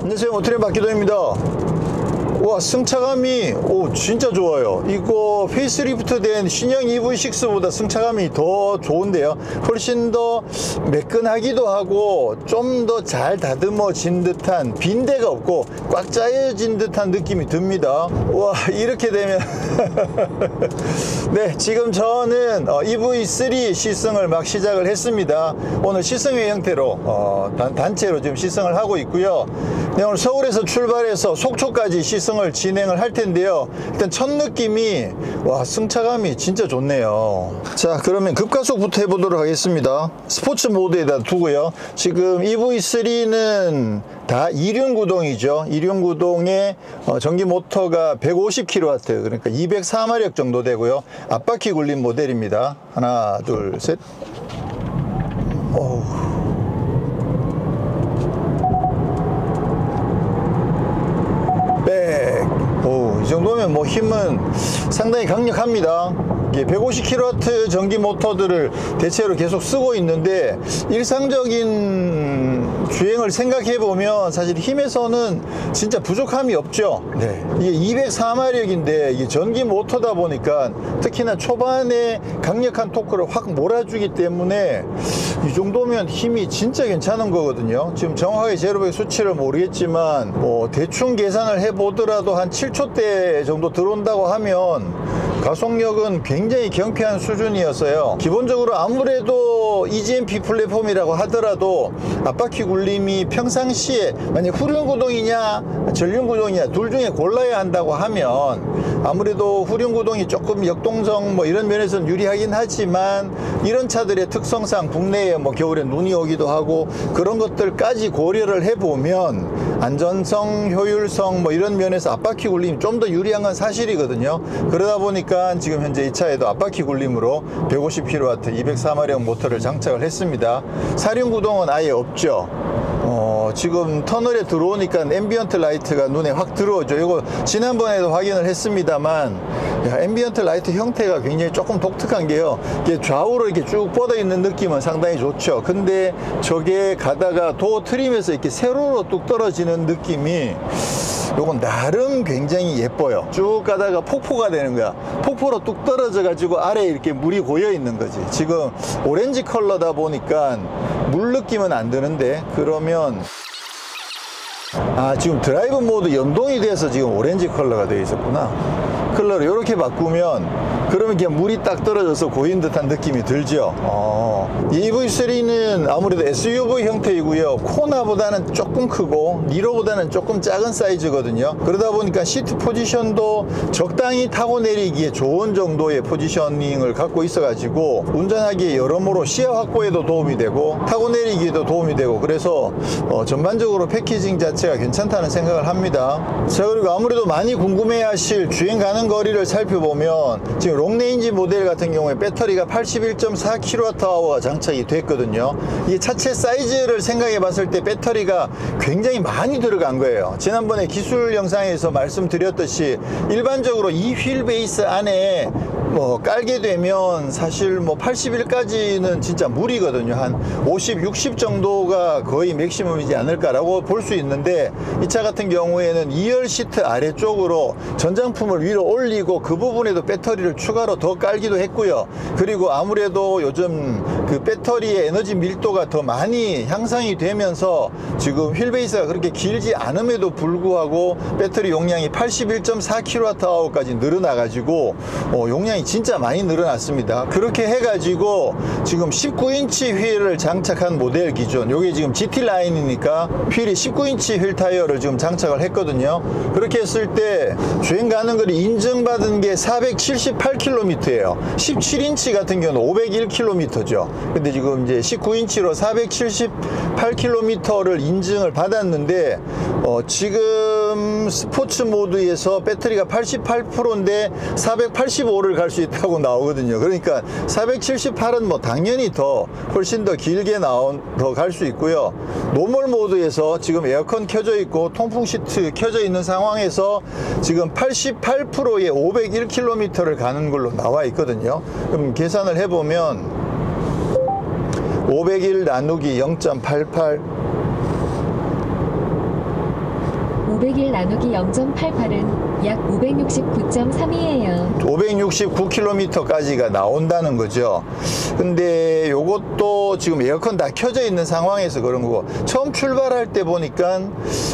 안녕하세요, 모트레인 박기동입니다. 와, 승차감이 진짜 좋아요. 이거 페이스리프트 된 신형 EV6보다 승차감이 더 좋은데요. 훨씬 더 매끈하기도 하고 좀 더 잘 다듬어진 듯한, 빈대가 없고 꽉 짜여진 듯한 느낌이 듭니다. 와, 이렇게 되면 네, 지금 저는 EV3 시승을 막 시작을 했습니다. 오늘 시승회 형태로 단체로 지금 시승을 하고 있고요. 네, 오늘 서울에서 출발해서 속초까지 시승을 진행을 할 텐데요. 일단 첫 느낌이, 와, 승차감이 진짜 좋네요. 자, 그러면 급가속부터 해보도록 하겠습니다. 스포츠 모드에다 두고요. 지금 EV3는 다 2륜 구동이죠. 2륜 구동에 전기 모터가 150kW, 그러니까 204마력 정도 되고요. 앞바퀴 굴린 모델입니다. 하나, 둘, 셋. 이 정도면 뭐 힘은 상당히 강력합니다. 150kW 전기 모터들을 대체로 계속 쓰고 있는데, 일상적인 주행을 생각해 보면 사실 힘에서는 진짜 부족함이 없죠. 네. 이게 204마력인데 이게 전기 모터다 보니까 특히나 초반에 강력한 토크를 확 몰아주기 때문에 이 정도면 힘이 진짜 괜찮은 거거든요. 지금 정확하게 제로백 수치를 모르겠지만 뭐 대충 계산을 해 보더라도 한 7초대 정도 들어온다고 하면 가속력은 굉장히 경쾌한 수준이었어요. 기본적으로 아무래도 EGMP 플랫폼이라고 하더라도 앞바퀴 굴림이 평상시에 만약 후륜구동이냐 전륜구동이냐 둘 중에 골라야 한다고 하면 아무래도 후륜구동이 조금 역동성 뭐 이런 면에서는 유리하긴 하지만, 이런 차들의 특성상 국내에 뭐 겨울에 눈이 오기도 하고 그런 것들까지 고려를 해보면 안전성, 효율성 뭐 이런 면에서 앞바퀴 굴림이 좀 더 유리한 건 사실이거든요. 그러다 보니까 지금 현재 이 차에도 앞바퀴 굴림으로 150kW 204마력 모터를 장착을 했습니다. 사륜 구동은 아예 없죠. 지금 터널에 들어오니까 앰비언트 라이트가 눈에 확 들어오죠. 이거 지난번에도 확인을 했습니다만, 앰비언트 라이트 형태가 굉장히 조금 독특한 게요, 이게 좌우로 이렇게 쭉 뻗어 있는 느낌은 상당히 좋죠. 근데 저게 가다가 도어 트림에서 이렇게 세로로 뚝 떨어지는 느낌이 요건 나름 굉장히 예뻐요. 쭉 가다가 폭포가 되는 거야. 폭포로 뚝 떨어져 가지고 아래에 이렇게 물이 고여 있는 거지. 지금 오렌지 컬러다 보니까 물 느낌은 안 드는데, 그러면 지금 드라이브 모드 연동이 돼서 지금 오렌지 컬러가 되어 있었구나. 컬러를 이렇게 바꾸면 그러면 그냥 물이 딱 떨어져서 고인 듯한 느낌이 들죠. EV3는 아무래도 SUV 형태이고요. 코나보다는 조금 크고 니로보다는 조금 작은 사이즈거든요. 그러다 보니까 시트 포지션도 적당히 타고 내리기에 좋은 정도의 포지셔닝을 갖고 있어가지고 운전하기에 여러모로 시야 확보에도 도움이 되고 타고 내리기에도 도움이 되고, 그래서 전반적으로 패키징 자체가 괜찮다는 생각을 합니다. 자, 그리고 아무래도 많이 궁금해하실 주행 가는 거리를 살펴보면 지금 롱레인지 모델 같은 경우에 배터리가 81.4kWh가 장착이 됐거든요. 이 차체 사이즈를 생각해 봤을 때 배터리가 굉장히 많이 들어간 거예요. 지난번에 기술 영상에서 말씀드렸듯이 일반적으로 이 휠 베이스 안에 뭐 깔게 되면 사실 뭐 81까지는 진짜 무리거든요. 한 50, 60 정도가 거의 맥시멈이지 않을까라고 볼 수 있는데, 이 차 같은 경우에는 2열 시트 아래쪽으로 전장품을 위로 올리고 그 부분에도 배터리를 추가로 더 깔기도 했고요. 그리고 아무래도 요즘 그 배터리의 에너지 밀도가 더 많이 향상이 되면서 지금 휠베이스가 그렇게 길지 않음에도 불구하고 배터리 용량이 81.4kWh까지 늘어나가지고 용량이 진짜 많이 늘어났습니다. 그렇게 해가지고 지금 19인치 휠을 장착한 모델 기준, 요게 지금 GT 라인이니까 휠이 19인치 휠 타이어를 지금 장착을 했거든요. 그렇게 했을 때 주행 가는 거리 인증받은 게 478km예요. 17인치 같은 경우는 501km죠. 근데 지금 이제 19인치로 478km를 인증을 받았는데, 지금 스포츠 모드에서 배터리가 88%인데 485를 갈 수 있다고 나오거든요. 그러니까 478은 뭐 당연히 훨씬 더 길게 더 갈 수 있고요. 노멀 모드에서 지금 에어컨 켜져 있고 통풍 시트 켜져 있는 상황에서 지금 88%의 501km를 가는 걸로 나와 있거든요. 그럼 계산을 해보면 501 나누기 0.88 501 나누기 0.88은 약 569.32예요. 569km까지가 나온다는 거죠. 근데 요것도 지금 에어컨 다 켜져 있는 상황에서 그런 거고, 처음 출발할 때 보니까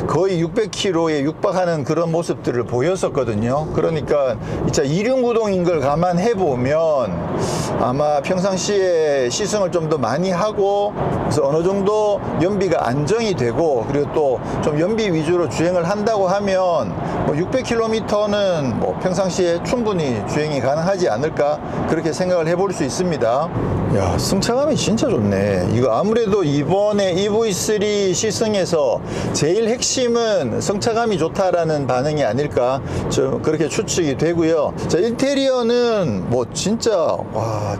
거의 600km에 육박하는 그런 모습들을 보였었거든요. 그러니까 이 차 이륜구동인 걸 감안해 보면 아마 평상시에 시승을 좀 더 많이 하고, 그래서 어느 정도 연비가 안정이 되고, 그리고 또 좀 연비 위주로 주행을 한다고 하면 뭐 600km는 뭐 평상시에 충분히 주행이 가능하지 않을까, 그렇게 생각을 해볼 수 있습니다. 야, 승차감이 진짜 좋네. 이거 아무래도 이번에 EV3 시승에서 제일 핵심은 승차감이 좋다라는 반응이 아닐까, 좀 그렇게 추측이 되고요. 자, 인테리어는 뭐 진짜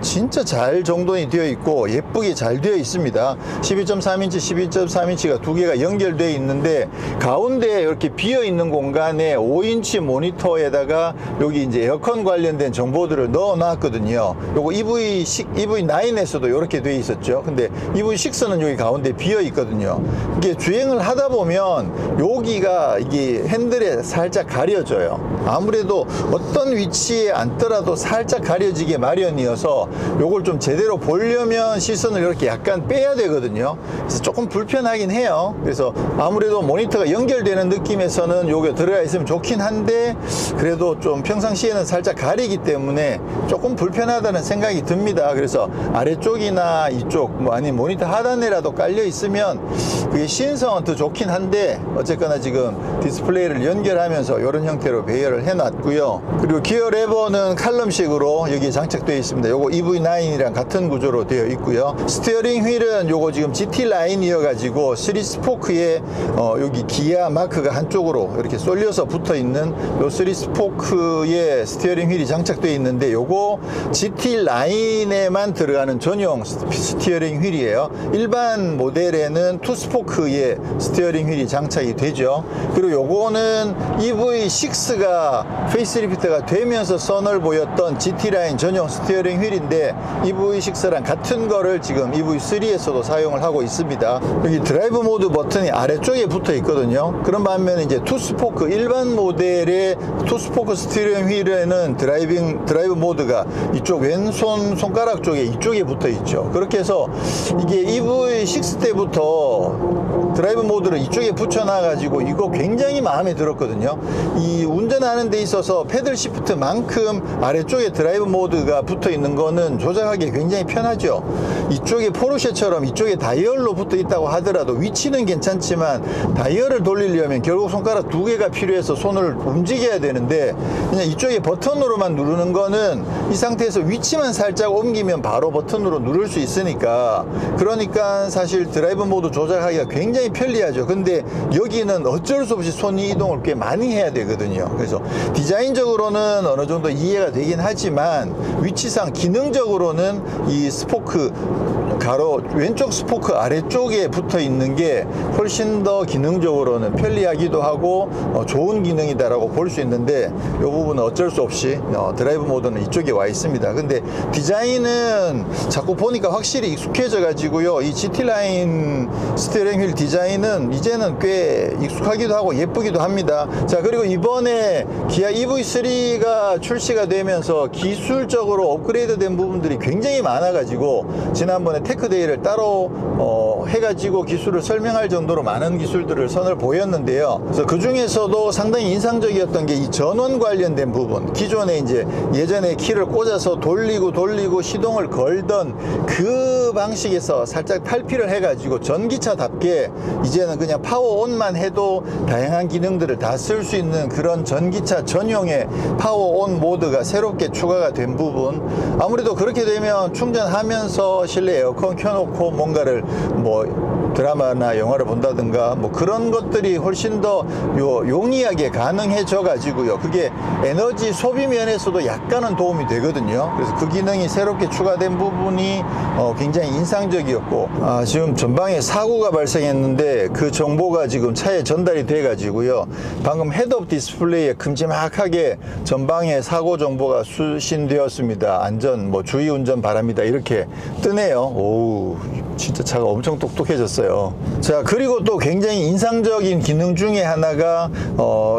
진짜 잘 정돈이 되어 있고 예쁘게 잘 되어 있습니다. 12.3인치, 12.3인치가 두 개가 연결되어 있는데, 가운데 이렇게 비어 있는 공간에 5인치 모니터에다가 여기 이제 에어컨 관련된 정보들을 넣어 놨거든요. 요거 EV9에서도 이렇게 되어 있었죠. 근데 EV6는 여기 가운데 비어 있거든요. 이게 주행을 하다 보면 여기가 이게 핸들에 살짝 가려져요. 아무래도 어떤 위치에 앉더라도 살짝 가려지게 마련이어서 요걸 좀 제대로 보려면 시선을 이렇게 약간 빼야 되거든요. 그래서 조금 불편하긴 해요. 그래서 아무래도 모니터가 연결되는 느낌에서는 요게 들어가 있으면 좋긴 한데, 그래도 좀 평상시에는 살짝 가리기 때문에 조금 불편하다는 생각이 듭니다. 그래서 아래쪽이나 이쪽 뭐 아니면 모니터 하단에라도 깔려 있으면 그게 시인성은 더 좋긴 한데, 어쨌거나 지금 디스플레이를 연결하면서 이런 형태로 배열을 해 놨고요. 그리고 기어 레버는 칼럼식으로 여기에 장착되어 있습니다. 요거 EV9이랑 같은 구조로 되어 있고요. 스티어링 휠은 요거 지금 GT 라인이어 가지고 3스포크에 여기 기아 마크가 한쪽으로 이렇게 쏠려서 붙어 있는 요 3스포크에 스티어링 휠이 장착되어 있는데, 요거 GT 라인에만 들어가는 전용 스티어링 휠이에요. 일반 모델에는 2스포크에 스티어링 휠이 장착이 되죠. 그리고 요거는 EV6가 페이스리프트가 되면서 선을 보였던 GT 라인 전용 스티어링 휠인데, EV6랑 같은 거를 지금 EV3에서도 사용을 하고 있습니다. 여기 드라이브 모드 버튼이 아래쪽에 붙어 있거든요. 그런 반면에 이제 투스포크, 일반 모델의 투스포크 스티어링 휠에는 드라이브 모드가 이쪽 왼손 손가락 쪽에 이쪽에 붙어 있죠. 그렇게 해서 이게 EV6 때부터 드라이브 모드를 이쪽에 붙여놔 가지고 이거 굉장히 마음에 들었거든요. 이 운전하는 데 있어서 패들 시프트만큼 아래쪽에 드라이브 모드가 붙어 있는 거는 조작하기 굉장히 편하죠. 이쪽에 포르쉐처럼 이쪽에 다이얼로 붙어 있다고 하더라도 위치는 괜찮지만 다이얼을 돌리려면 결국 손가락 두 개가 필요해서 손을 움직여야 되는데, 그냥 이쪽에 버튼으로만 누르는 거는 이 상태에서 위치만 살짝 옮기면 바로 버튼으로 누를 수 있으니까, 그러니까 사실 드라이브 모드 조작하기가 굉장히 편리하죠. 근데 여기는 어쩔 수 없이 손 이동을 꽤 많이 해야 되거든요. 그래서 디자인적으로는 어느 정도 이해가 되긴 하지만 위치상 기능적으로는 이 스포크 가로 왼쪽 스포크 아래쪽에 붙어 있는 게 훨씬 더 기능적으로는 편리하기도 하고 좋은 기능이다라고 볼 수 있는데, 이 부분은 어쩔 수 없이 드라이브 모드는 이쪽에 와 있습니다. 근데 디자인은 자꾸 보니까 확실히 익숙해져 가지고요. 이 GT라인 스티어링 휠 디자인은 이제는 꽤 익숙하기도 하고 예쁘기도 합니다. 자, 그리고 이번에 기아 EV3가 출시가 되면서 기술적으로 업그레이드 된 부분들이 굉장히 많아 가지고 지난번에 테크데이를 따로 해가지고 기술을 설명할 정도로 많은 기술들을 선을 보였는데요. 그래서 그 중에서도 상당히 인상적이었던 게 이 전원 관련된 부분, 기존에 이제 예전에 키를 꽂아서 돌리고 시동을 걸던 그 방식에서 살짝 탈피를 해가지고 전기차답게 이제는 그냥 파워온만 해도 다양한 기능들을 다 쓸 수 있는 그런 전기차 전용의 파워온 모드가 새롭게 추가가 된 부분, 아무래도 그렇게 되면 충전하면서 실내 에어컨 켜놓고 뭔가를 뭐 드라마나 영화를 본다든가 뭐 그런 것들이 훨씬 더 용이하게 가능해져 가지고요. 그게 에너지 소비 면에서도 약간은 도움이 되거든요. 그래서 그 기능이 새롭게 추가된 부분이 굉장히 인상적이었고, 지금 전방에 사고가 발생했는데 그 정보가 지금 차에 전달이 돼 가지고요. 방금 헤드업 디스플레이에 큼지막하게 전방에 사고 정보가 수신되었습니다. 안전 뭐 주의 운전 바랍니다 이렇게 뜨네요. 오우, 진짜 차가 엄청 똑똑해졌어요. 자, 그리고 또 굉장히 인상적인 기능 중에 하나가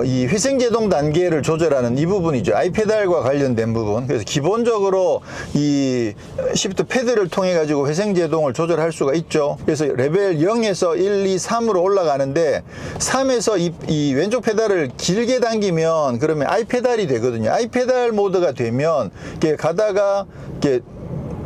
이 회생제동 단계를 조절하는 이 부분이죠. 아이페달과 관련된 부분. 그래서 기본적으로 이 시프트 패드를 통해 가지고 회생제동을 조절할 수가 있죠. 그래서 레벨 0에서 1, 2, 3으로 올라가는데 3에서 이 왼쪽 페달을 길게 당기면 그러면 아이페달이 되거든요. 아이페달 모드가 되면 이렇게 가다가 이렇게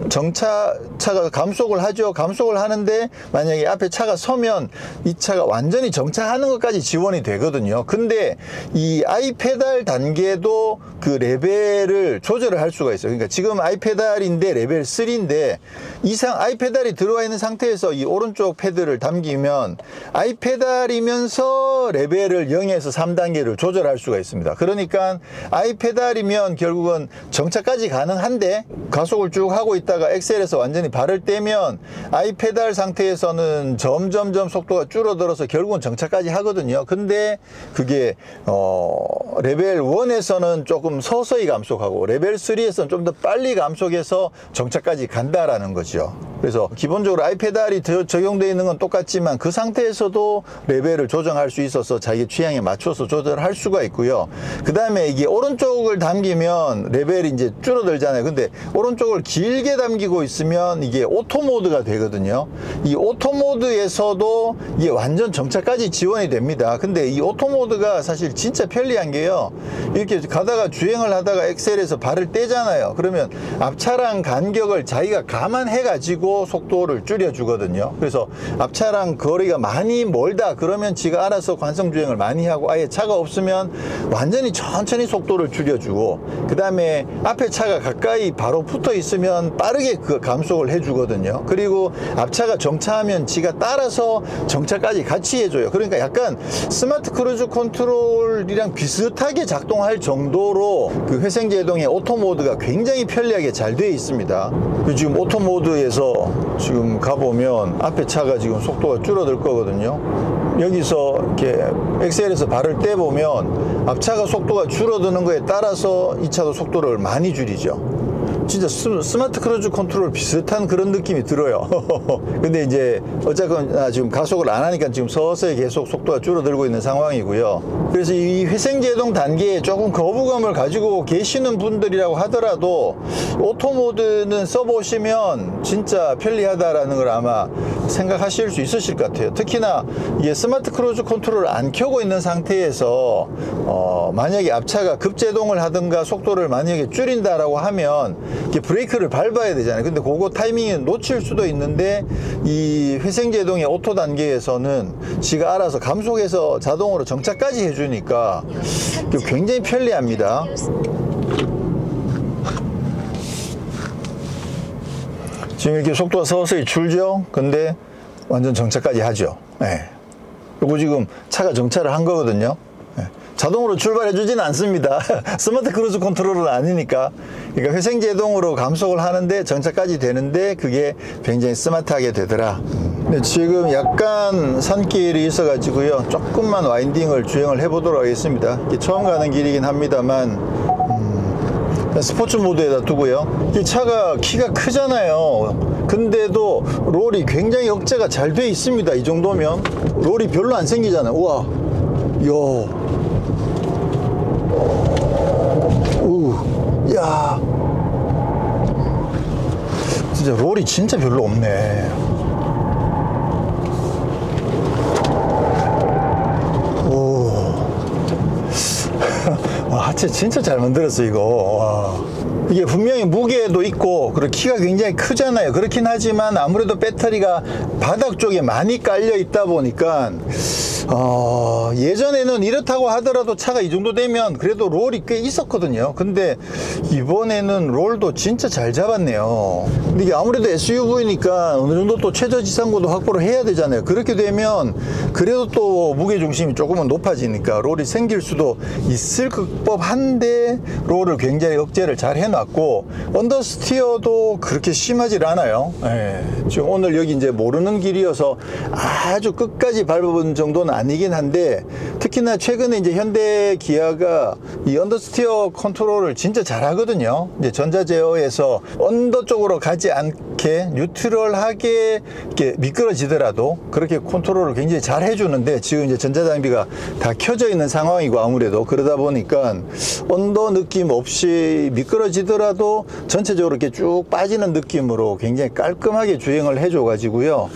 차가 감속을 하죠. 감속을 하는데 만약에 앞에 차가 서면 이 차가 완전히 정차하는 것까지 지원이 되거든요. 근데 이 아이페달 단계도 그 레벨을 조절을 할 수가 있어요. 그러니까 지금 아이페달인데 레벨 3인데 이상 아이페달이 들어와 있는 상태에서 이 오른쪽 패드를 당기면 아이페달이면서 레벨을 0에서 3단계를 조절할 수가 있습니다. 그러니까 아이페달이면 결국은 정차까지 가능한데 가속을 쭉 하고 있다가 엑셀에서 완전히 발을 떼면 아이페달 상태에서는 점점점 속도가 줄어들어서 결국은 정차까지 하거든요. 근데 그게 레벨 1에서는 조금 서서히 감속하고 레벨 3에서는 좀 더 빨리 감속해서 정차까지 간다라는 거죠. 그래서 기본적으로 아이페달이 적용되어 있는 건 똑같지만 그 상태에서도 레벨을 조정할 수 있어서 자기 취향에 맞춰서 조절할 수가 있고요. 그 다음에 이게 오른쪽을 당기면 레벨이 이제 줄어들잖아요. 근데 오른쪽을 길게 당기고 있으면 이게 오토 모드가 되거든요. 이 오토 모드에서도 이게 완전 정차까지 지원이 됩니다. 근데 이 오토 모드가 사실 진짜 편리한 게요. 이렇게 가다가 주행을 하다가 엑셀에서 발을 떼잖아요. 그러면 앞차랑 간격을 자기가 감안해 가지고 속도를 줄여 주거든요. 그래서 앞차랑 거리가 많이 멀다 그러면 지가 알아서 관성 주행을 많이 하고, 아예 차가 없으면 완전히 천천히 속도를 줄여주고, 그 다음에 앞에 차가 가까이 바로 붙어 있으면 빠르게 그 감속을 해주거든요. 그리고 앞차가 정차하면 지가 따라서 정차까지 같이 해줘요. 그러니까 약간 스마트 크루즈 컨트롤이랑 비슷하게 작동할 정도로 그 회생제동의 오토 모드가 굉장히 편리하게 잘 되어 있습니다. 지금 오토 모드에서 지금 가보면 앞에 차가 지금 속도가 줄어들 거거든요. 여기서 이렇게 엑셀에서 발을 떼보면 앞차가 속도가 줄어드는 거에 따라서 이 차도 속도를 많이 줄이죠. 진짜 스마트 크루즈 컨트롤 비슷한 그런 느낌이 들어요. 근데 이제 어쨌건 지금 가속을 안 하니까 지금 서서히 계속 속도가 줄어들고 있는 상황이고요. 그래서 이 회생제동 단계에 조금 거부감을 가지고 계시는 분들이라고 하더라도 오토 모드는 써보시면 진짜 편리하다라는 걸 아마 생각하실 수 있으실 것 같아요. 특히나 이게 스마트 크루즈 컨트롤을 안 켜고 있는 상태에서 만약에 앞차가 급제동을 하든가 속도를 만약에 줄인다라고 하면 이렇게 브레이크를 밟아야 되잖아요. 근데 그거 타이밍에 놓칠 수도 있는데 이 회생제동의 오토 단계에서는 지가 알아서 감속해서 자동으로 정차까지 해주니까 굉장히 편리합니다. 지금 이렇게 속도가 서서히 줄죠. 근데 완전 정차까지 하죠. 네. 그리고 지금 차가 정차를 한 거거든요. 네. 자동으로 출발해 주진 않습니다. 스마트 크루즈 컨트롤은 아니니까. 그러니까 회생제동으로 감속을 하는데 정차까지 되는데 그게 굉장히 스마트하게 되더라. 네, 지금 약간 산길이 있어 가지고요, 조금만 와인딩을 주행을 해 보도록 하겠습니다. 처음 가는 길이긴 합니다만 스포츠 모드에다 두고요. 이 차가 키가 크잖아요. 근데도 롤이 굉장히 억제가 잘 돼 있습니다. 이 정도면 롤이 별로 안 생기잖아요. 우와, 요, 야, 진짜 롤이 진짜 별로 없네. 와, 하체 진짜 잘 만들었어 이거. 와. 이게 분명히 무게도 있고 그리고 키가 굉장히 크잖아요. 그렇긴 하지만 아무래도 배터리가 바닥 쪽에 많이 깔려 있다 보니까 예전에는 이렇다고 하더라도 차가 이 정도 되면 그래도 롤이 꽤 있었거든요. 근데 이번에는 롤도 진짜 잘 잡았네요. 근데 이게 아무래도 SUV니까 어느 정도 또 최저지상고도 확보를 해야 되잖아요. 그렇게 되면 그래도 또 무게중심이 조금은 높아지니까 롤이 생길 수도 있을 법한데 롤을 굉장히 억제를 잘 해놨고 언더스티어도 그렇게 심하질 않아요. 네. 지금 오늘 여기 이제 모르는 길이어서 아주 끝까지 밟아본 정도는 아니긴 한데 특히나 최근에 이제 현대 기아가 이 언더스티어 컨트롤을 진짜 잘하거든요. 이제 전자 제어에서 언더 쪽으로 가지 않게 뉴트럴하게 이렇게 미끄러지더라도 그렇게 컨트롤을 굉장히 잘 해주는데, 지금 이제 전자 장비가 다 켜져 있는 상황이고 아무래도 그러다 보니까 언더 느낌 없이 미끄러지더라도 전체적으로 이렇게 쭉 빠지는 느낌으로 굉장히 깔끔하게 주행을 해줘 가지고요.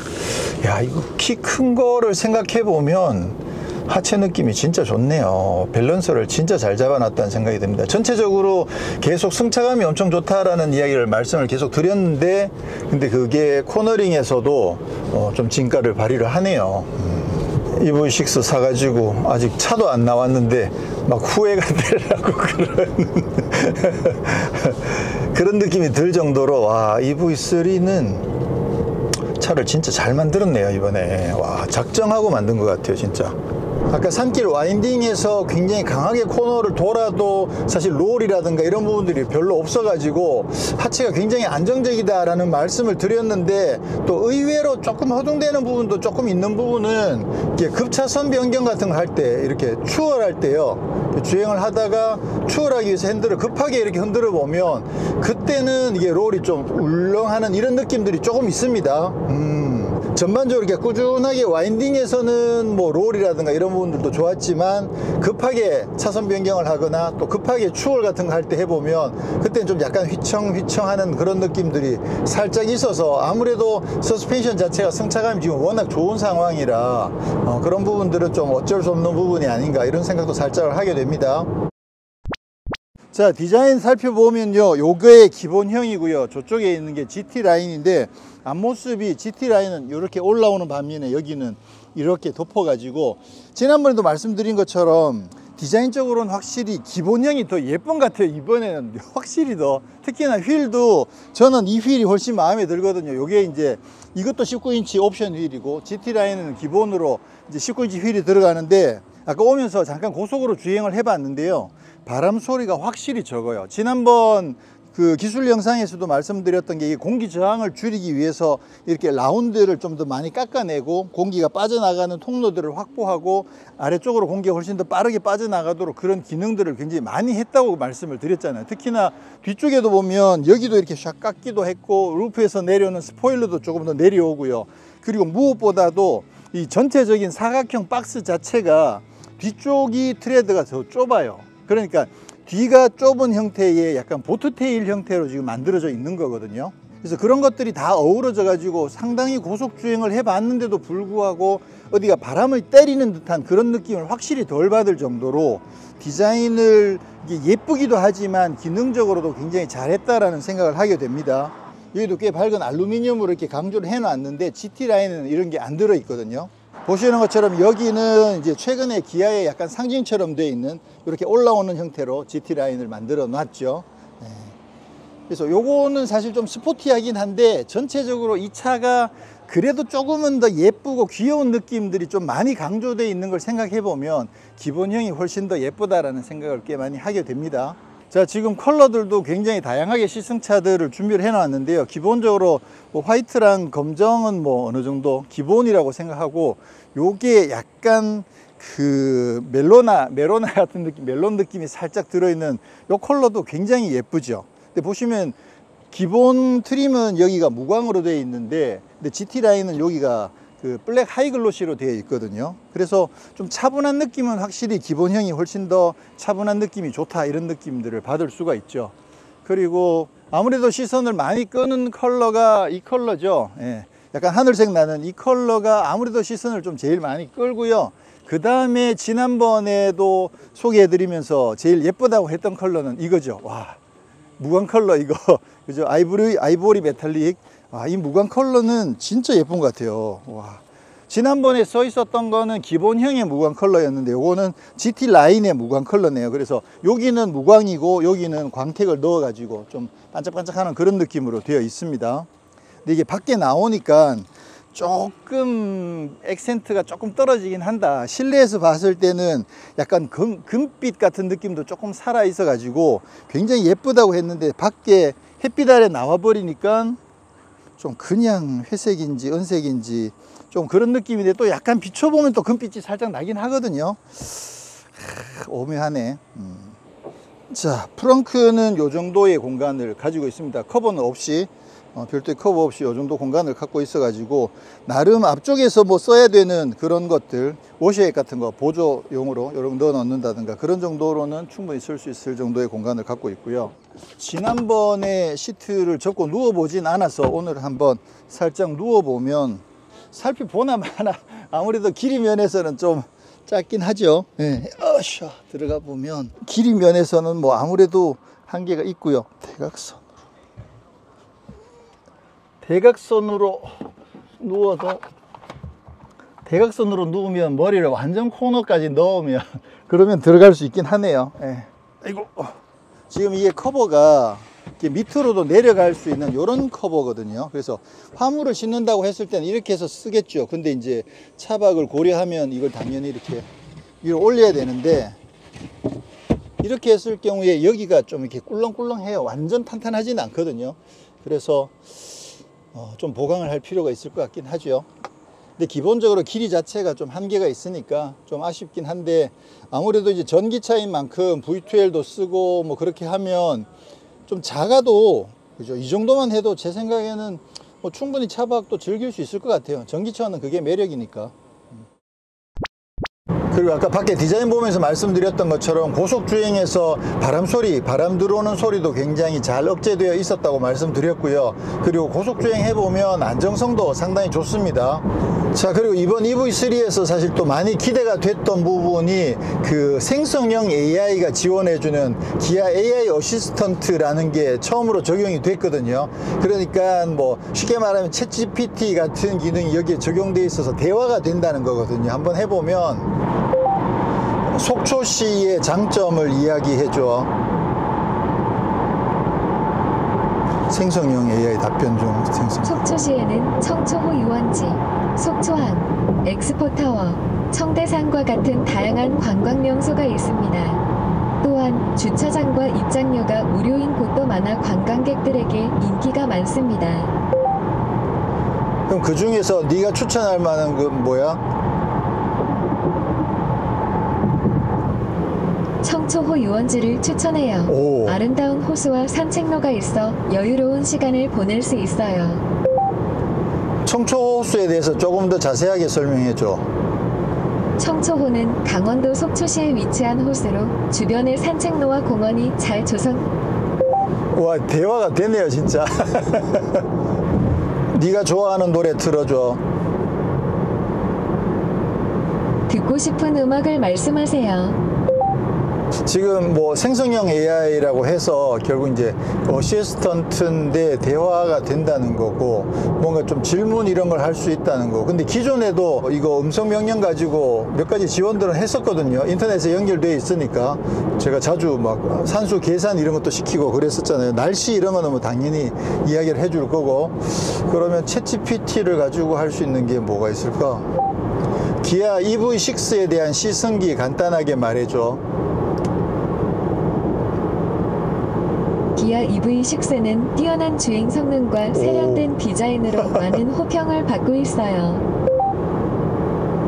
야, 이거 키 큰 거를 생각해 보면 하체 느낌이 진짜 좋네요. 밸런스를 진짜 잘 잡아놨다는 생각이 듭니다. 전체적으로 계속 승차감이 엄청 좋다라는 이야기를 말씀을 계속 드렸는데, 근데 그게 코너링에서도 좀 진가를 발휘를 하네요. EV6 사가지고 아직 차도 안 나왔는데 막 후회가 되려고 그런 느낌이 들 정도로, 와, EV3는 차를 진짜 잘 만들었네요 이번에. 와, 작정하고 만든 것 같아요 진짜. 아까 산길 와인딩에서 굉장히 강하게 코너를 돌아도 사실 롤이라든가 이런 부분들이 별로 없어가지고 하체가 굉장히 안정적이다 라는 말씀을 드렸는데, 또 의외로 조금 허둥대는 부분도 조금 있는 부분은 이렇게 급차선 변경 같은 거 할 때, 이렇게 추월할 때요, 주행을 하다가 추월하기 위해서 핸들을 급하게 이렇게 흔들어 보면 그때는 이게 롤이 좀 울렁하는 이런 느낌들이 조금 있습니다. 전반적으로 이렇게 꾸준하게 와인딩에서는 뭐 롤이라든가 이런 부분들도 좋았지만, 급하게 차선 변경을 하거나 또 급하게 추월 같은 거 할 때 해보면 그때는 좀 약간 휘청휘청하는 그런 느낌들이 살짝 있어서, 아무래도 서스펜션 자체가 승차감이 지금 워낙 좋은 상황이라 그런 부분들은 좀 어쩔 수 없는 부분이 아닌가 이런 생각도 살짝 하게 됩니다. 자, 디자인 살펴보면요, 요거의 기본형이고요, 저쪽에 있는 게 GT 라인인데, 앞모습이 GT 라인은 이렇게 올라오는 반면에 여기는 이렇게 덮어 가지고, 지난번에도 말씀드린 것처럼 디자인적으로는 확실히 기본형이 더 예쁜 것 같아요. 이번에는 확실히 더, 특히나 휠도 저는 이 휠이 훨씬 마음에 들거든요. 요게 이제 이것도 19인치 옵션 휠이고, GT 라인은 기본으로 이제 19인치 휠이 들어가는데, 아까 오면서 잠깐 고속으로 주행을 해봤는데요, 바람 소리가 확실히 적어요. 지난번 그 기술 영상에서도 말씀드렸던 게, 이 공기 저항을 줄이기 위해서 이렇게 라운드를 좀 더 많이 깎아내고 공기가 빠져나가는 통로들을 확보하고 아래쪽으로 공기가 훨씬 더 빠르게 빠져나가도록 그런 기능들을 굉장히 많이 했다고 말씀을 드렸잖아요. 특히나 뒤쪽에도 보면 여기도 이렇게 샥 깎기도 했고, 루프에서 내려오는 스포일러도 조금 더 내려오고요. 그리고 무엇보다도 이 전체적인 사각형 박스 자체가 뒤쪽이 트레드가 더 좁아요. 그러니까 뒤가 좁은 형태의 약간 보트테일 형태로 지금 만들어져 있는 거거든요. 그래서 그런 것들이 다 어우러져 가지고 상당히 고속 주행을 해봤는데도 불구하고 어디가 바람을 때리는 듯한 그런 느낌을 확실히 덜 받을 정도로 디자인을 이게 예쁘기도 하지만 기능적으로도 굉장히 잘했다라는 생각을 하게 됩니다. 여기도 꽤 밝은 알루미늄으로 이렇게 강조를 해놨는데, GT 라인은 이런 게 안 들어 있거든요. 보시는 것처럼 여기는 이제 최근에 기아의 약간 상징처럼 되어 있는 이렇게 올라오는 형태로 GT 라인을 만들어 놨죠. 네. 그래서 요거는 사실 좀 스포티하긴 한데, 전체적으로 이 차가 그래도 조금은 더 예쁘고 귀여운 느낌들이 좀 많이 강조되어 있는 걸 생각해 보면 기본형이 훨씬 더 예쁘다라는 생각을 꽤 많이 하게 됩니다. 자, 지금 컬러들도 굉장히 다양하게 시승차들을 준비를 해 놨는데요, 기본적으로 뭐 화이트랑 검정은 뭐 어느 정도 기본이라고 생각하고, 요게 약간 그 메로나 같은 느낌, 멜론 느낌이 살짝 들어있는 요 컬러도 굉장히 예쁘죠. 근데 보시면 기본 트림은 여기가 무광으로 되어 있는데, 근데 GT 라인은 여기가 그 블랙 하이글로시로 되어 있거든요. 그래서 좀 차분한 느낌은 확실히 기본형이 훨씬 더 차분한 느낌이 좋다, 이런 느낌들을 받을 수가 있죠. 그리고 아무래도 시선을 많이 끄는 컬러가 이 컬러죠. 예, 약간 하늘색 나는 이 컬러가 아무래도 시선을 좀 제일 많이 끌고요. 그 다음에 지난번에도 소개해 드리면서 제일 예쁘다고 했던 컬러는 이거죠. 와, 무광 컬러 이거 그죠? 아이보리 메탈릭. 아, 이 무광 컬러는 진짜 예쁜 것 같아요. 와, 지난번에 써 있었던 거는 기본형의 무광 컬러였는데, 요거는 GT 라인의 무광 컬러네요. 그래서 여기는 무광이고 여기는 광택을 넣어 가지고 좀 반짝반짝하는 그런 느낌으로 되어 있습니다. 근데 이게 밖에 나오니까 조금 액센트가 조금 떨어지긴 한다. 실내에서 봤을 때는 약간 금빛 같은 느낌도 조금 살아 있어 가지고 굉장히 예쁘다고 했는데, 밖에 햇빛 아래 나와 버리니까 좀 그냥 회색인지 은색인지 좀 그런 느낌인데 또 약간 비춰보면 또 금빛이 살짝 나긴 하거든요. 오묘하네. 자, 프렁크는 요 정도의 공간을 가지고 있습니다. 커버는 없이 별도의 커버 없이 요 정도 공간을 갖고 있어 가지고 나름 앞쪽에서 뭐 써야 되는 그런 것들 워시액 같은 거 보조용으로 이런 넣어 넣는다든가 그런 정도로는 충분히 쓸 수 있을 정도의 공간을 갖고 있고요. 지난번에 시트를 접고 누워 보진 않아서 오늘 한번 살짝 누워 보면 살펴보나 마나 아무래도 길이 면에서는 좀 짧긴 하죠. 네. 들어가 보면 길이 면에서는 뭐 아무래도 한계가 있고요. 대각선으로 누워도 대각선으로 누우면 머리를 완전 코너까지 넣으면 그러면 들어갈 수 있긴 하네요. 네. 아이고. 지금 이게 커버가 이렇게 밑으로도 내려갈 수 있는 이런 커버거든요. 그래서 화물을 싣는다고 했을 때는 이렇게 해서 쓰겠죠. 근데 이제 차박을 고려하면 이걸 당연히 이렇게 위로 올려야 되는데 이렇게 했을 경우에 여기가 좀 이렇게 꿀렁꿀렁해요. 완전 탄탄하지는 않거든요. 그래서 좀 보강을 할 필요가 있을 것 같긴 하죠. 근데 기본적으로 길이 자체가 좀 한계가 있으니까 좀 아쉽긴 한데 아무래도 이제 전기차인 만큼 V12도 쓰고 뭐 그렇게 하면 좀 작아도 그죠? 이 정도만 해도 제 생각에는 뭐 충분히 차박도 즐길 수 있을 것 같아요. 전기차는 그게 매력이니까. 그리고 아까 밖에 디자인 보면서 말씀드렸던 것처럼 고속주행에서 바람 들어오는 소리도 굉장히 잘 억제되어 있었다고 말씀드렸고요. 그리고 고속주행 해보면 안정성도 상당히 좋습니다. 자, 그리고 이번 EV3에서 사실 또 많이 기대가 됐던 부분이 그 생성형 AI가 지원해주는 기아 AI 어시스턴트라는 게 처음으로 적용이 됐거든요. 그러니까 뭐 쉽게 말하면 챗GPT 같은 기능이 여기에 적용되어 있어서 대화가 된다는 거거든요. 한번 해보면 속초 시의 장점을 이야기해줘. 생성형 AI 답변 중 생성. 속초시에는 청초호 유원지, 속초항, 엑스포타워, 청대산과 같은 다양한 관광 명소가 있습니다. 또한 주차장과 입장료가 무료인 곳도 많아 관광객들에게 인기가 많습니다. 그럼 그 중에서 네가 추천할 만한 그 뭐야? 청초호 유원지를 추천해요. 오. 아름다운 호수와 산책로가 있어 여유로운 시간을 보낼 수 있어요. 청초호수에 대해서 조금 더 자세하게 설명해줘. 청초호는 강원도 속초시에 위치한 호수로 주변의 산책로와 공원이 잘 조성. 와, 대화가 되네요 진짜. 네가 좋아하는 노래 틀어줘. 듣고 싶은 음악을 말씀하세요. 지금 뭐 생성형 AI라고 해서 결국 이제 어시스턴트인데 대화가 된다는 거고 뭔가 좀 질문 이런 걸 할 수 있다는 거. 근데 기존에도 이거 음성 명령 가지고 몇 가지 지원들은 했었거든요. 인터넷에 연결되어 있으니까 제가 자주 막 산수 계산 이런 것도 시키고 그랬었잖아요. 날씨 이런 거는 뭐 당연히 이야기를 해줄 거고. 그러면 챗GPT를 가지고 할 수 있는 게 뭐가 있을까? 기아 EV6에 대한 시승기 간단하게 말해줘. 기아 EV6는 뛰어난 주행 성능과 세련된 디자인으로 많은 호평을 받고 있어요.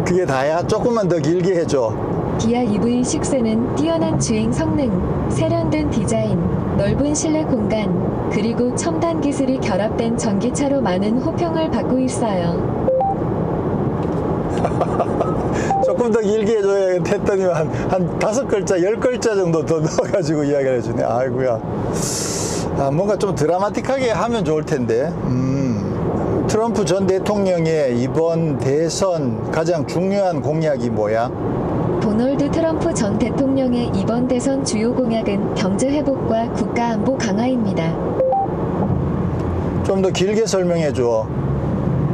그게 다야? 조금만 더 길게 해줘. 기아 EV6는 뛰어난 주행 성능, 세련된 디자인, 넓은 실내 공간, 그리고 첨단 기술이 결합된 전기차로 많은 호평을 받고 있어요. 조금 더 길게 해줘야 했더니 한 5글자, 10글자 정도 더 넣어가지고 이야기를 해주네. 아이고야. 뭔가 좀 드라마틱하게 하면 좋을 텐데. 트럼프 전 대통령의 이번 대선 가장 중요한 공약이 뭐야? 도널드 트럼프 전 대통령의 이번 대선 주요 공약은 경제 회복과 국가 안보 강화입니다. 좀 더 길게 설명해 줘.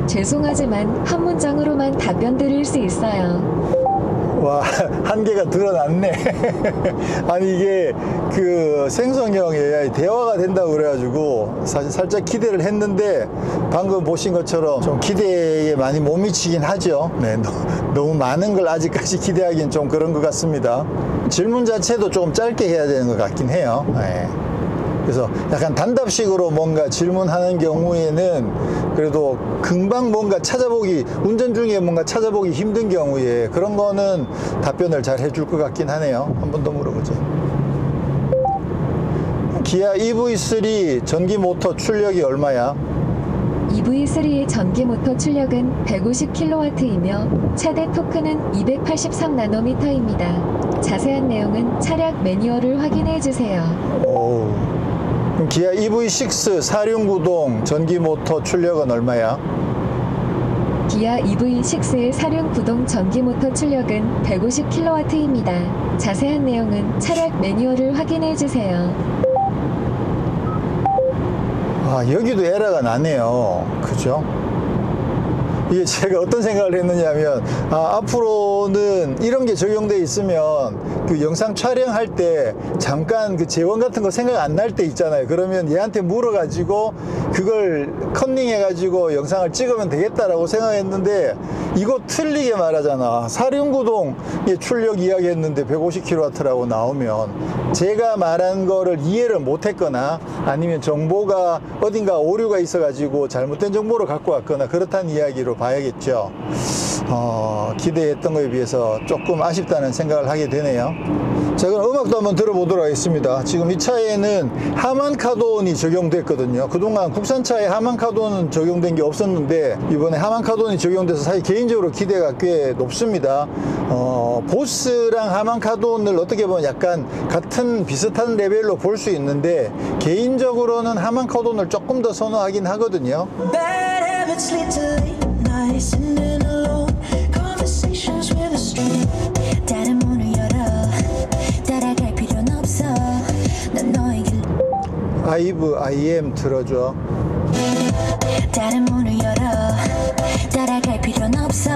죄송하지만 한 문장으로만 답변 드릴 수 있어요. 와, 한계가 드러났네. 아니 이게 그 생성형 AI 대화가 된다고 그래가지고 사실 살짝 기대를 했는데 방금 보신 것처럼 좀 기대에 많이 못 미치긴 하죠. 네, 너무 많은 걸 아직까지 기대하기는 좀 그런 것 같습니다. 질문 자체도 좀 짧게 해야 되는 것 같긴 해요. 네. 그래서 약간 단답식으로 뭔가 질문하는 경우에는 그래도 금방 뭔가 찾아보기, 운전 중에 뭔가 찾아보기 힘든 경우에 그런 거는 답변을 잘 해줄 것 같긴 하네요. 한 번 더 물어보죠. 기아 EV3 전기 모터 출력이 얼마야? EV3의 전기 모터 출력은 150kW이며 최대 토크는 283나노미터입니다. 자세한 내용은 차량 매뉴얼을 확인해 주세요. 오. 그럼 기아 EV6 4륜구동 전기 모터 출력은 얼마야? 기아 EV6의 사륜 구동 전기 모터 출력은 150kW입니다. 자세한 내용은 차량 매뉴얼을 확인해 주세요. 아, 여기도 에러가 나네요. 그죠? 이게 제가 어떤 생각을 했느냐면, 앞으로는 이런 게 적용돼 있으면 그 영상 촬영할 때 잠깐 그 재원 같은 거 생각 안 날 때 있잖아요. 그러면 얘한테 물어가지고 그걸 컨닝해가지고 영상을 찍으면 되겠다라고 생각했는데, 이거 틀리게 말하잖아. 사륜구동의 출력 이야기 했는데 150kW라고 나오면 제가 말한 거를 이해를 못했거나 아니면 정보가 어딘가 오류가 있어가지고 잘못된 정보를 갖고 왔거나 그렇다는 이야기로 봐야겠죠. 기대했던 거에 비해서 조금 아쉽다는 생각을 하게 되네요. 자, 그럼 음악도 한번 들어보도록 하겠습니다. 지금 이 차에는 하만 카돈이 적용됐거든요. 그동안 국산차에 하만 카돈은 적용된 게 없었는데 이번에 하만 카돈이 적용돼서 사실 개인적으로 기대가 꽤 높습니다. 보스랑 하만 카돈을 어떻게 보면 약간 같은 비슷한 레벨로 볼 수 있는데 개인적으로는 하만 카돈을 조금 더 선호하긴 하거든요. Bad habits lead to late nights and then alone conversations with a stranger. 다른 문을 열어 따라갈 필요는 없어. 난 너에게 아이브 IM 틀어줘. 다른 문을 열어 따라갈 필요는 없어.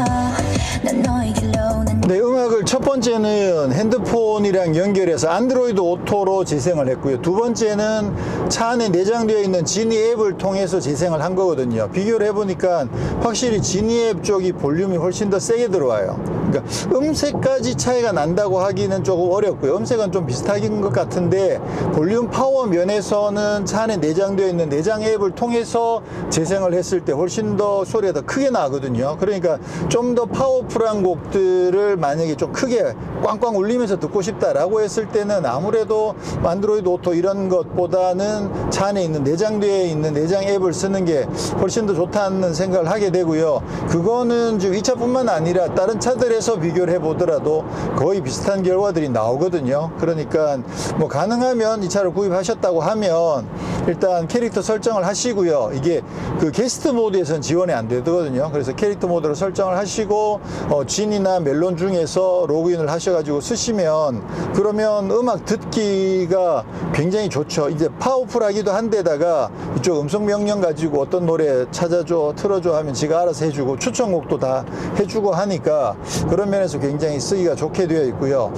난 너의 길로 난 네, 음악을 첫 번째는 핸드폰이랑 연결해서 안드로이드 오토로 재생을 했고요. 두 번째는 차 안에 내장되어 있는 지니 앱을 통해서 재생을 한 거거든요. 비교를 해보니까 확실히 지니 앱 쪽이 볼륨이 훨씬 더 세게 들어와요. 그러니까 음색까지 차이가 난다고 하기는 조금 어렵고요. 음색은 좀 비슷하긴 것 같은데 볼륨 파워 면에서는 차 안에 내장되어 있는 내장 앱을 통해서 재생을 했을 때 훨씬 더 소리가 더 크게 나거든요. 그러니까 좀 더 파워풀한 곡들을 만약에 좀 크게 꽝꽝 울리면서 듣고 싶다라고 했을 때는 아무래도 안드로이드 오토 이런 것보다는 차 안에 있는 내장되어 있는 내장 앱을 쓰는 게 훨씬 더 좋다는 생각을 하게 되고요. 그거는 지금 이 차뿐만 아니라 다른 차들에서 비교를 해보더라도 거의 비슷한 결과들이 나오거든요. 그러니까 뭐 가능하면 이 차를 구입하셨다고 하면 일단 캐릭터 설정을 하시고요. 이게 그 게스트 모드에서는 지원이 안 되거든요. 그래서 캐릭터 모드로 설정을 하시고 진이나 멜론 중에서 로그인을 하셔가지고 쓰시면 그러면 음악 듣기가 굉장히 좋죠. 이제 파워풀하기도 한데다가 이쪽 음성 명령 가지고 어떤 노래 찾아줘, 틀어줘 하면 지가 알아서 해주고 추천곡도 다 해주고 하니까 그런 면에서 굉장히 쓰기가 좋게 되어 있고요.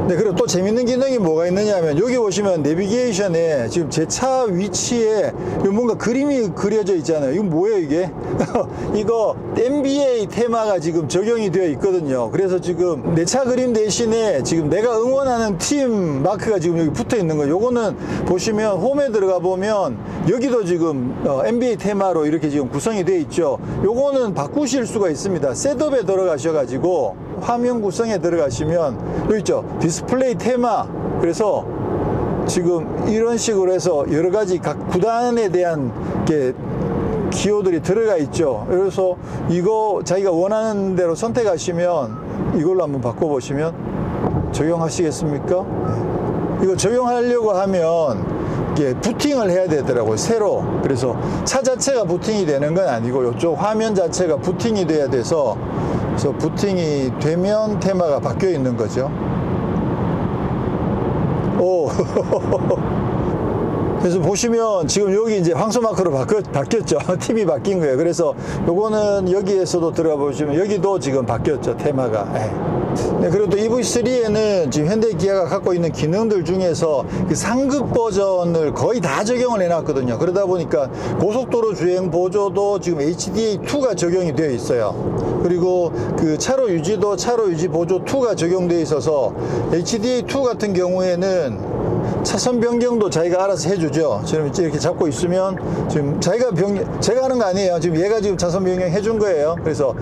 네, 그리고 또 재밌는 기능이 뭐가 있느냐 하면 여기 보시면 내비게이션에 지금 제 차 위치에 뭔가 그림이 그려져 있잖아요. 이거 뭐예요 이게? 이거 NBA 테마가 지금 적용이 되어 있거든요. 그래서 지금 내 차 그림 대신에 지금 내가 응원하는 팀 마크가 지금 여기 붙어 있는 거예요. 요거는 보시면 홈에 들어가 보면 여기도 지금 NBA 테마로 이렇게 지금 구성이 되어 있죠. 요거는 바꾸실 수가 있습니다. 셋업에 들어가셔가지고 화면 구성에 들어가시면 여기 있죠. 디스플레이 테마. 그래서 지금 이런 식으로 해서 여러 가지 각 구단에 대한 게 기호들이 들어가 있죠. 그래서 이거 자기가 원하는 대로 선택하시면 이걸로 한번 바꿔보시면 적용하시겠습니까? 네. 이거 적용하려고 하면 이게 부팅을 해야 되더라고요. 새로. 그래서 차 자체가 부팅이 되는 건 아니고 이쪽 화면 자체가 부팅이 돼야 돼서 그래서 부팅이 되면 테마가 바뀌어 있는 거죠. 오. 그래서 보시면 지금 여기 이제 황소 마크로 바뀌었죠. 팀이 바뀐 거예요. 그래서 요거는 여기에서도 들어가 보시면 여기도 지금 바뀌었죠. 테마가. 네, 그리고 또 EV3에는 지금 현대 기아가 갖고 있는 기능들 중에서 그 상급 버전을 거의 다 적용을 해놨거든요. 그러다 보니까 고속도로 주행 보조도 지금 HDA2가 적용이 되어 있어요. 그리고 그 차로 유지도 차로 유지 보조 2가 적용되어 있어서 HDA2 같은 경우에는 차선 변경도 자기가 알아서 해주죠. 지금 이렇게 잡고 있으면 지금 제가 하는 거 아니에요. 지금 얘가 지금 차선 변경 해준 거예요. 그래서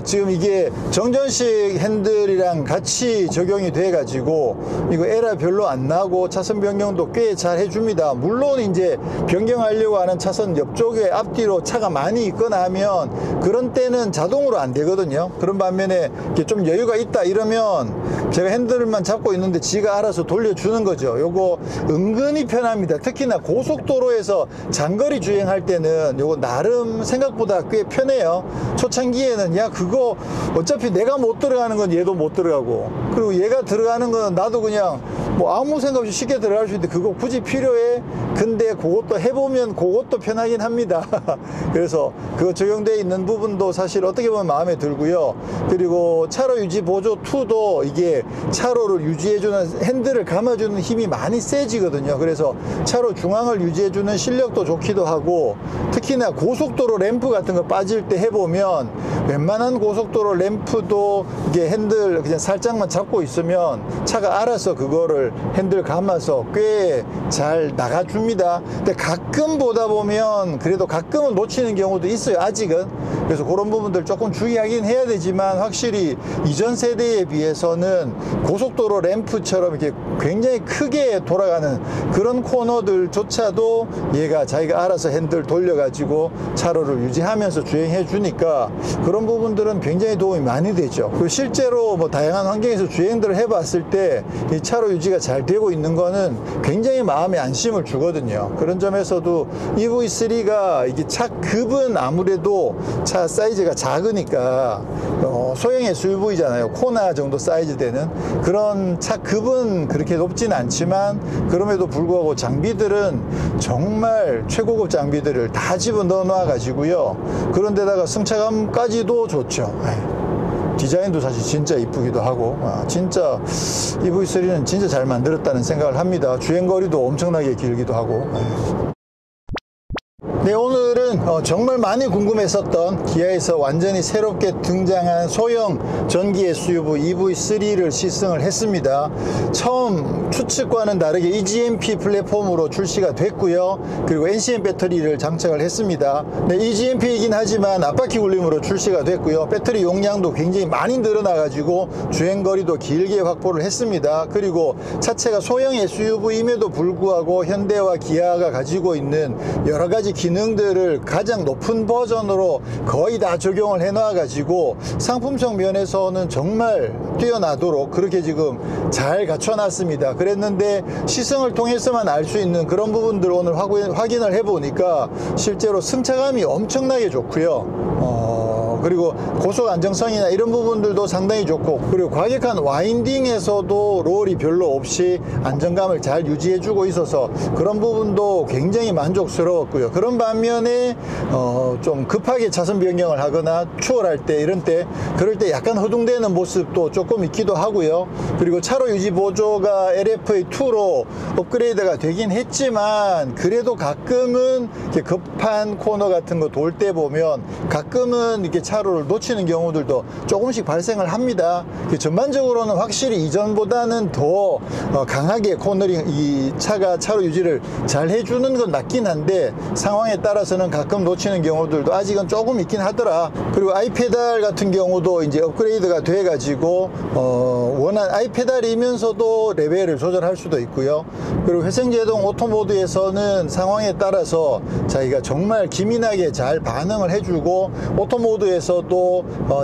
지금 이게 정전식 핸들이랑 같이 적용이 돼 가지고 이거 에러 별로 안 나고 차선 변경도 꽤 잘 해줍니다. 물론 이제 변경하려고 하는 차선 옆쪽에 앞뒤로 차가 많이 있거나 하면 그런 때는 자동으로 안 되거든요. 그런 반면에 이렇게 좀 여유가 있다 이러면 제가 핸들만 잡고 있는데 지가 알아서 돌려주는 거죠. 요거 은근히 편합니다. 특히나 고속도로에서 장거리 주행할 때는 요거 나름 생각보다 꽤 편해요. 초창기에는 야 그거 어차피 내가 못 들어가는 건 얘도 못 들어가고, 그리고 얘가 들어가는 건 나도 그냥 뭐 아무 생각 없이 쉽게 들어갈 수 있는데 그거 굳이 필요해? 근데 그것도 해보면 그것도 편하긴 합니다. 그래서 그거 적용되어 있는 부분도 사실 어떻게 보면 마음에 들고요. 그리고 차로 유지 보조 2도 이게 차로를 유지해주는, 핸들을 감아주는 힘이 많이 세지거든요. 그래서 차로 중앙을 유지해주는 실력도 좋기도 하고, 특히나 고속도로 램프 같은 거 빠질 때 해보면 웬만한 고속도로 램프도 이게 핸들 그냥 살짝만 잡고 있으면 차가 알아서 그거를 핸들 감아서 꽤 잘 나가줍니다. 근데 가끔 보다 보면 그래도 가끔은 놓치는 경우도 있어요, 아직은. 그래서 그런 부분들 조금 주의하긴 해야 되지만, 확실히 이전 세대에 비해서는 고속도로 램프처럼 이렇게 굉장히 크게 돌아가는 그런 코너들조차도 얘가 자기가 알아서 핸들 돌려가지고 차로를 유지하면서 주행해 주니까 그런 부분들은 굉장히 도움이 많이 되죠. 그리고 실제로 뭐 다양한 환경에서 주행들을 해봤을 때 이 차로 유지가 잘 되고 있는 거는 굉장히 마음에 안심을 주거든요. 그런 점에서도 EV3가 이게 차 급은 아무래도 차 사이즈가 작으니까 소형 SUV잖아요. 코나 정도 사이즈 되는 그런 차 급은 그렇게 높진 않지만, 그럼에도 불구하고 장비들은 정말 최고급 장비들을 다 집어넣어 놔 가지고요. 그런데다가 승차감까지도 좋죠. 디자인도 사실 진짜 이쁘기도 하고, 진짜 EV3는 진짜 잘 만들었다는 생각을 합니다. 주행거리도 엄청나게 길기도 하고. 네, 오늘은 정말 많이 궁금했었던 기아에서 완전히 새롭게 등장한 소형 전기 SUV EV3를 시승을 했습니다. 처음 추측과는 다르게 EGMP 플랫폼으로 출시가 됐고요. 그리고 NCM 배터리를 장착을 했습니다. 네, EGMP이긴 하지만 앞바퀴 굴림으로 출시가 됐고요. 배터리 용량도 굉장히 많이 늘어나가지고 주행거리도 길게 확보를 했습니다. 그리고 차체가 소형 SUV임에도 불구하고 현대와 기아가 가지고 있는 여러가지 기능들을 가장 높은 버전으로 거의 다 적용을 해놔 가지고 상품성 면에서는 정말 뛰어나도록 그렇게 지금 잘 갖춰놨습니다. 그랬는데 시승을 통해서만 알 수 있는 그런 부분들 오늘 확인을 해보니까 실제로 승차감이 엄청나게 좋고요. 그리고 고속 안정성이나 이런 부분들도 상당히 좋고, 그리고 과격한 와인딩에서도 롤이 별로 없이 안정감을 잘 유지해주고 있어서 그런 부분도 굉장히 만족스러웠고요. 그런 반면에 좀 급하게 차선 변경을 하거나 추월할 때 이런 때 그럴 때 약간 허둥대는 모습도 조금 있기도 하고요. 그리고 차로 유지 보조가 LFA2로 업그레이드가 되긴 했지만, 그래도 가끔은 이렇게 급한 코너 같은 거 돌 때 보면 가끔은 이렇게 차로를 놓치는 경우들도 조금씩 발생을 합니다. 전반적으로는 확실히 이전보다는 더 강하게 코너링, 이 차가 차로 유지를 잘 해주는 건 맞긴 한데 상황에 따라서는 가끔 놓치는 경우들도 아직은 조금 있긴 하더라. 그리고 아이페달 같은 경우도 이제 업그레이드가 돼 가지고 원한 아이페달이면서도 레벨을 조절할 수도 있고요. 그리고 회생제동 오토모드에서는 상황에 따라서 자기가 정말 기민하게 잘 반응을 해주고, 오토모드에서도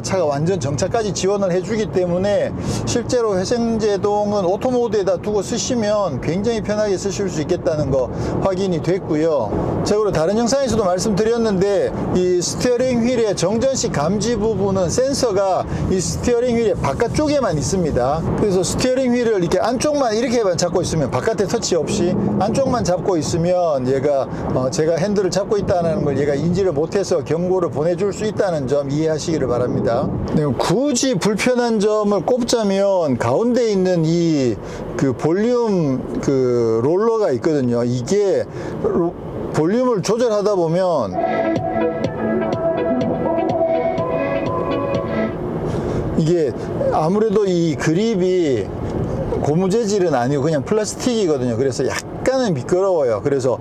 차가 완전 정차까지 지원을 해주기 때문에 실제로 회생제동은 오토모드에다 두고 쓰시면 굉장히 편하게 쓰실 수 있겠다는 거 확인이 됐고요. 참고로 다른 영상에서도 말씀드렸는데 이 스티어링 휠의 정전식 감지 부분은 센서가 이 스티어링 휠의 바깥쪽에만 있습니다. 그래서 스티어링 휠을 이렇게 안쪽만 이렇게만 잡고 있으면, 바깥에 터치 없이 안쪽만 잡고 있으면 얘가 제가 핸들을 잡고 있다는 걸 얘가 인지를 못해서 경고를 보내줄 수 있다는 점 이해하시기를 바랍니다. 네, 굳이 불편한 점을 꼽자면 가운데 있는 이 그 볼륨 그 롤러가 있거든요. 이게 볼륨을 조절하다 보면 이게 아무래도 이 그립이 고무 재질은 아니고 그냥 플라스틱이거든요. 그래서 약간은 미끄러워요. 그래서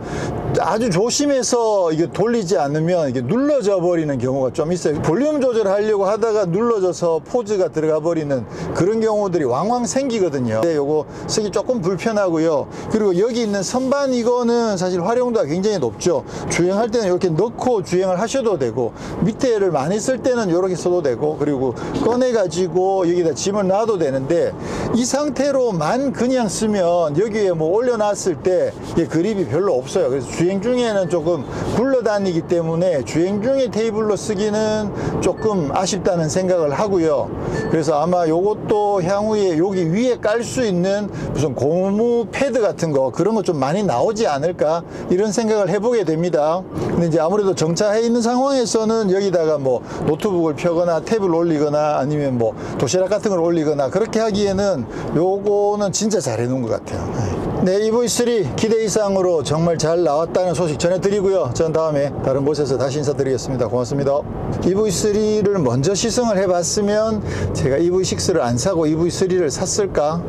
아주 조심해서 이게 돌리지 않으면 이게 눌러져 버리는 경우가 좀 있어요. 볼륨 조절하려고 하다가 눌러져서 포즈가 들어가 버리는 그런 경우들이 왕왕 생기거든요. 네, 요거 쓰기 조금 불편하고요. 그리고 여기 있는 선반 이거는 사실 활용도가 굉장히 높죠. 주행할 때는 이렇게 넣고 주행을 하셔도 되고, 밑에를 많이 쓸 때는 이렇게 써도 되고, 그리고 꺼내 가지고 여기다 짐을 놔도 되는데, 이 상태로만 그냥 쓰면 여기에 뭐 올려놨을 때 이게 그립이 별로 없어요. 그래서 주행 중에는 조금 굴러다니기 때문에 주행 중에 테이블로 쓰기는 조금 아쉽다는 생각을 하고요. 그래서 아마 요것도 향후에 여기 위에 깔 수 있는 무슨 고무 패드 같은 거, 그런 거 좀 많이 나오지 않을까, 이런 생각을 해보게 됩니다. 근데 이제 아무래도 정차해 있는 상황에서는 여기다가 뭐 노트북을 펴거나 탭을 올리거나 아니면 뭐 도시락 같은 걸 올리거나 그렇게 하기에는 요거는 진짜 잘 해놓은 것 같아요. 네, EV3 기대 이상으로 정말 잘 나왔다는 소식 전해드리고요. 전 다음에 다른 곳에서 다시 인사드리겠습니다. 고맙습니다. EV3를 먼저 시승을 해봤으면 제가 EV6를 안 사고 EV3를 샀을까?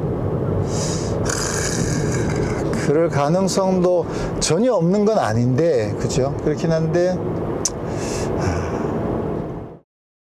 그럴 가능성도 전혀 없는 건 아닌데, 그죠? 그렇긴 한데